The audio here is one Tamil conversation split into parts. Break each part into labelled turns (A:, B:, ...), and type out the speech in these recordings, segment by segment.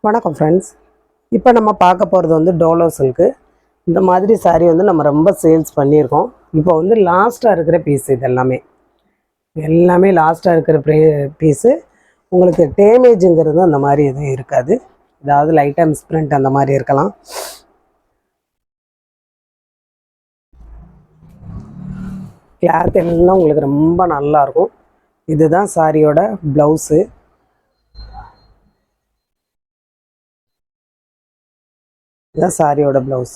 A: வணக்கம் ஃப்ரெண்ட்ஸ். இப்போ நம்ம பார்க்க போகிறது வந்து டோலோ சில்க்கு. இந்த மாதிரி சாரீ வந்து நம்ம ரொம்ப சேல்ஸ் பண்ணியிருக்கோம். இப்போ வந்து லாஸ்ட்டாக இருக்கிற பீஸ் இது எல்லாமே லாஸ்ட்டாக இருக்கிற பீஸு. உங்களுக்கு டேமேஜுங்கிறது அந்த மாதிரி எதுவும் இருக்காது. ஏதாவது லைட்டாக மிஸ்பிரிண்ட் அந்த மாதிரி இருக்கலாம். கிளாத் எல்லாம் உங்களுக்கு ரொம்ப நல்லாயிருக்கும். இதுதான் சாரியோட ப்ளவுஸு. இதுதான் சாரியோட ப்ளவுஸ்.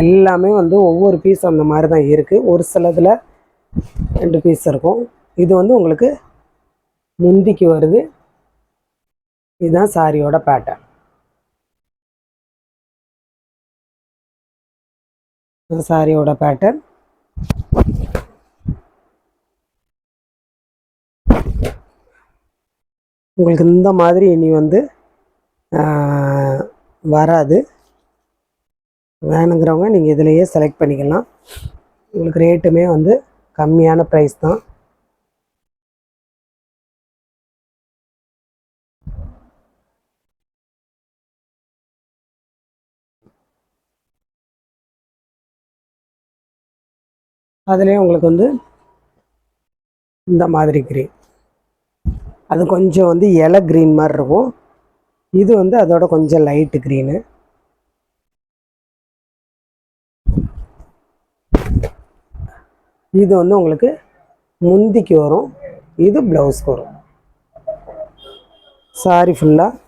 A: எல்லாமே வந்து ஒவ்வொரு பீஸ் அந்த மாதிரி தான் இருக்குது. ஒரு சிலதில் 2 பீஸ் இருக்கும். இது வந்து உங்களுக்கு முந்திக்கு வருது. இதுதான் சாரியோட பேட்டர்ன். சாரியோட பேட்டர்ன் உங்களுக்கு இந்த மாதிரி இனி வந்து வராது. வேணுங்கிறவங்க நீங்கள் இதிலையே செலக்ட் பண்ணிக்கலாம். உங்களுக்கு ரேட்டுமே வந்து கம்மியான ப்ரைஸ் தான். அதுலேயே உங்களுக்கு வந்து இந்த மாதிரி க்ரீன், அது கொஞ்சம் வந்து இலை க்ரீன் மாதிரி இருக்கும். இது வந்து அதோட கொஞ்சம் லைட்டு க்ரீனு. இது வந்து உங்களுக்கு முந்திக்கு வரும். இது ப்ளவுஸ்க்கு வரும். சாரி ஃபுல்லாக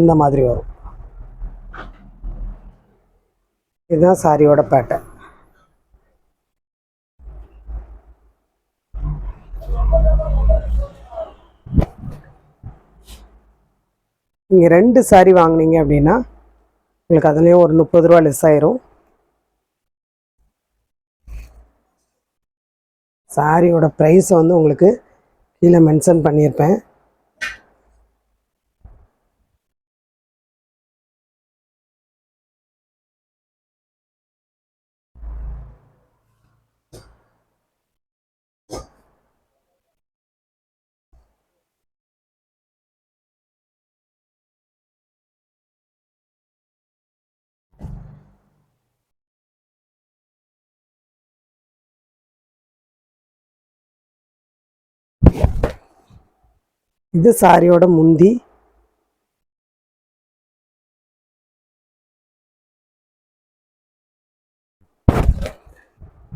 A: இந்த மாதிரி வரும். இதுதான் சாரியோட பேட்டர்ன். நீங்கள் 2 சாரி வாங்கினீங்க அப்படின்னா உங்களுக்கு அதுலேயும் ஒரு 30 ரூபா லெஸ் ஆயிரும். சாரியோட ப்ரைஸை வந்து உங்களுக்கு கீழே மென்ஷன் பண்ணியிருப்பேன். இது சாரியோட முந்தி.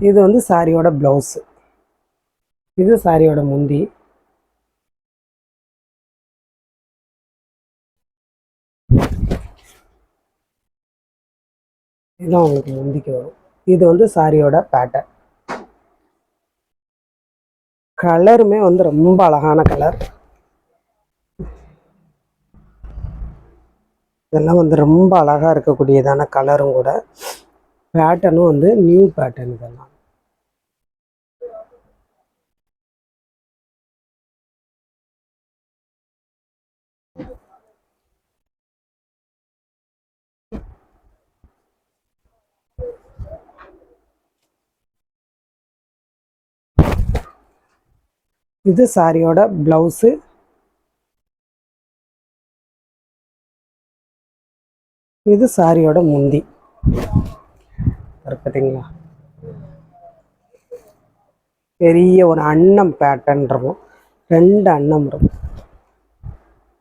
A: இது வந்து சாரியோட ப்ளவுஸு. இது சாரியோட முந்தி. இதுதான் உங்களுக்கு முந்திக்கு வரும். இது வந்து சாரியோட பேட்டர்ன். கலருமே வந்து ரொம்ப அழகான கலர். இதெல்லாம் வந்து ரொம்ப அழகாக இருக்கக்கூடியதான கலரும் கூட. பேட்டர்னும் வந்து நியூ பேட்டர்ன். இதெல்லாம் இது சாரியோட ப்ளவுஸு. இது சாரியோட முந்தி. பார்த்தீங்களா, பெரிய ஒரு அன்னம் பேட்டர்ன் இருக்கும். 2 அன்னம் இருக்கும்.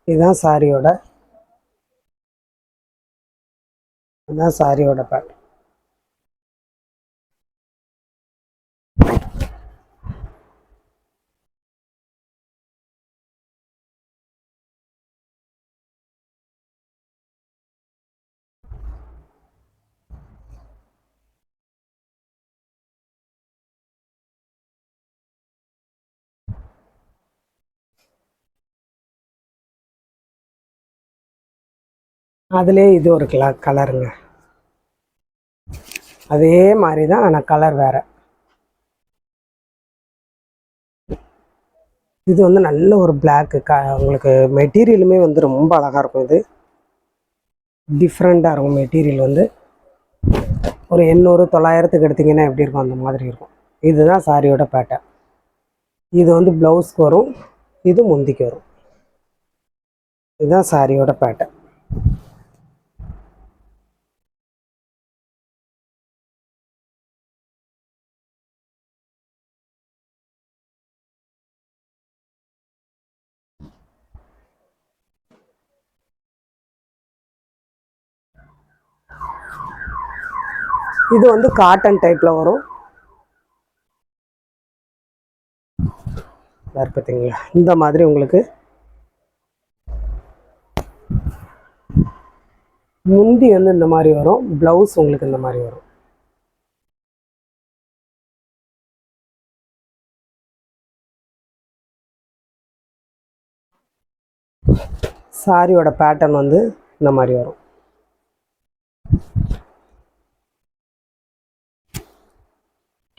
A: இதுதான் சாரியோட பேட்டர்ன். அதிலே இது ஒரு கலருங்க. அதே மாதிரி தான், ஆனால் கலர் வேறு. இது வந்து நல்ல ஒரு பிளாக்கு. உங்களுக்கு மெட்டீரியலுமே வந்து ரொம்ப அழகாக இருக்கும். இது டிஃப்ரெண்ட்டாக இருக்கும். மெட்டீரியல் வந்து ஒரு 800-900க்கு எடுத்திங்கன்னா எப்படி இருக்கும் அந்த மாதிரி இருக்கும். இதுதான் சாரியோட பேட்டர்ன். இது வந்து ப்ளவுஸ்க்கு வரும். இது முந்திக்கு வரும். இதுதான் சாரியோட பேட்டர்ன். இது வந்து காட்டன் டைப்ல வரும். பார்த்தீங்களா, இந்த மாதிரி உங்களுக்கு முந்தி வந்து இந்த மாதிரி வரும், ப்ளவுஸ் உங்களுக்கு இந்த மாதிரி வரும். சாரியோட பேட்டர்ன் வந்து இந்த மாதிரி வரும்.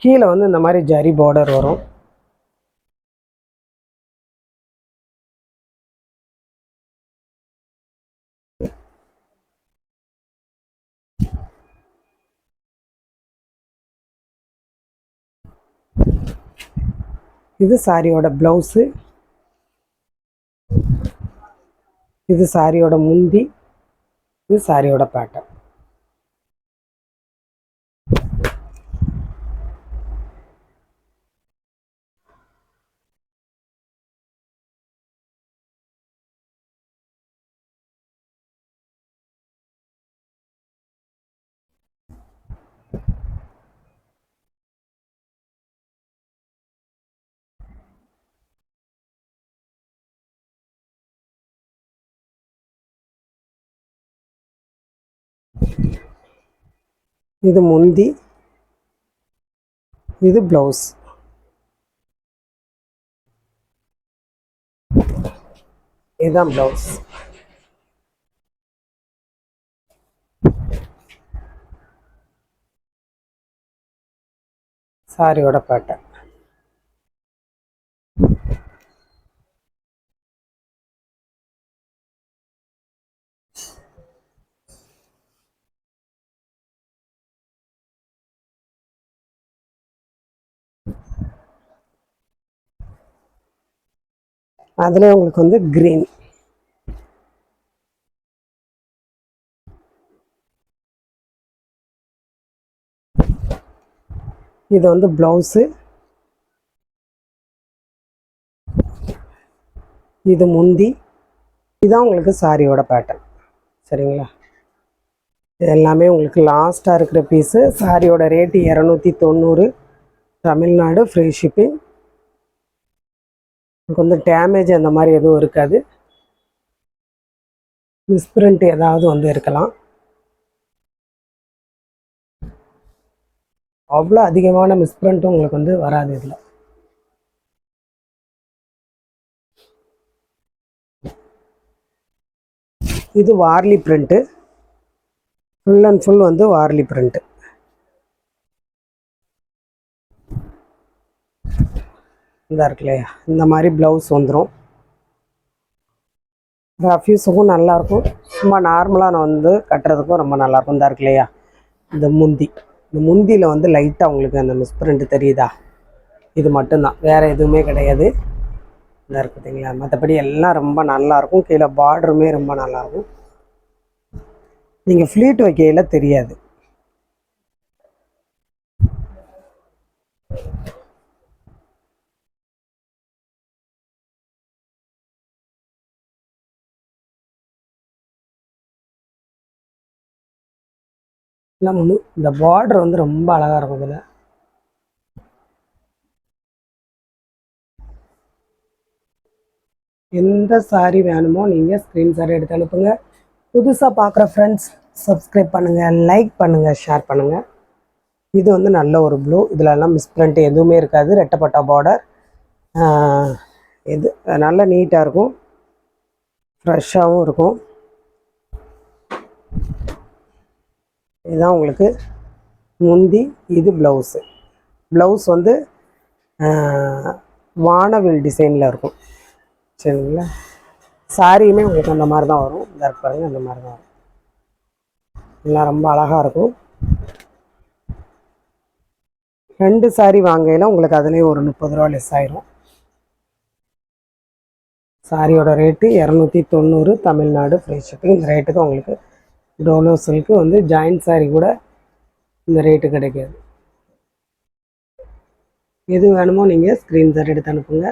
A: கீழே வந்து இந்த மாதிரி ஜரி பார்டர் வரும். இது சாரியோட ப்ளவுஸு, இது சாரியோட முந்தி, இது சாரியோட பேட்டர்ன். இது முந்தி, இது ப்ளவுஸ். இதுதான் ப்ளவுஸ். சாரியோட பேட்டர்ன். அதுலேயே உங்களுக்கு வந்து க்ரீன். இது வந்து ப்ளவுஸு, இது முந்தி, இதுதான் உங்களுக்கு சாரியோட பேட்டர்ன். சரிங்களா, இது எல்லாமே உங்களுக்கு லாஸ்ட்டாக இருக்கிற பீஸு. சாரியோட ரேட்டு 290, தமிழ்நாடு, ஃப்ரீ ஷிப்பிங். உங்களுக்கு வந்து டேமேஜ் அந்த மாதிரி எதுவும் இருக்காது. மிஸ்பிரிண்ட் ஏதாவது வந்து இருக்கலாம். அவ்வளோ அதிகமான மிஸ்பிரிண்ட்டும் உங்களுக்கு வந்து வராது இதில். இது Warli print, full and full வந்து வார்லி பிரிண்ட்டு. இந்த இருக்கு இல்லையா, இந்த மாதிரி ப்ளவுஸ் வந்துடும். ரஃப்யூஸுக்கும் நல்லாயிருக்கும், சும்மா நார்மலாக நான் வந்து கட்டுறதுக்கும் ரொம்ப நல்லாயிருக்கும். இந்த இருக்கு இல்லையா, இந்த முந்தி, இந்த முந்தியில் வந்து லைட்டாக உங்களுக்கு அந்த மிஸ்பிரிண்ட் தெரியுதா, இது மட்டும்தான், வேறு எதுவுமே கிடையாது. இந்த இருக்கு பார்த்தீங்களா, மற்றபடி எல்லாம் ரொம்ப நல்லாயிருக்கும். கீழே பார்டருமே ரொம்ப நல்லாயிருக்கும். நீங்கள் ஃப்ளீட் வைக்கையில் தெரியாது. எல்லாம் இந்த பார்டர் வந்து ரொம்ப அழகாக இருக்கும். இதில் எந்த சாரீ வேணுமோ நீங்கள் ஸ்க்ரீன்ஷாட் எடுத்து அனுப்புங்க. புதுசாக பார்க்குற ஃப்ரெண்ட்ஸ் சப்ஸ்கிரைப் பண்ணுங்கள், லைக் பண்ணுங்கள், ஷேர் பண்ணுங்கள். இது வந்து நல்ல ஒரு ப்ளூ, இதிலெல்லாம் மிஸ்பிரிண்ட் எதுவுமே இருக்காது. ரெட்டப்பட்டா பார்டர், இது நல்லா நீட்டாக இருக்கும், ஃப்ரெஷ்ஷாகவும் இருக்கும். இதுதான் உங்களுக்கு முந்தி, இது ப்ளவுஸு. ப்ளவுஸ் வந்து வானவில் டிசைனில் இருக்கும். சரிங்களா, சாரியுமே உங்களுக்கு அந்த மாதிரி தான் வரும். இந்த பாருங்க, அந்த மாதிரி தான் வரும். எல்லாம் ரொம்ப அழகாக இருக்கும். 2 சாரி வாங்கையில் உங்களுக்கு அதுலேயும் ஒரு 30 ரூபா லெஸ் ஆயிரும். சாரியோட ரேட்டு 290 தமிழ்நாடு ஃப்ரீ ஷிப்பிங். இந்த ரேட்டுக்கு உங்களுக்கு டோலோ சில்க்கு வந்து ஜாயின்ட் சாரி கூட இந்த ரேட்டு கிடைக்காது. எது வேணுமோ நீங்கள் ஸ்க்ரீன்ஷாட் எடுத்து அனுப்புங்க.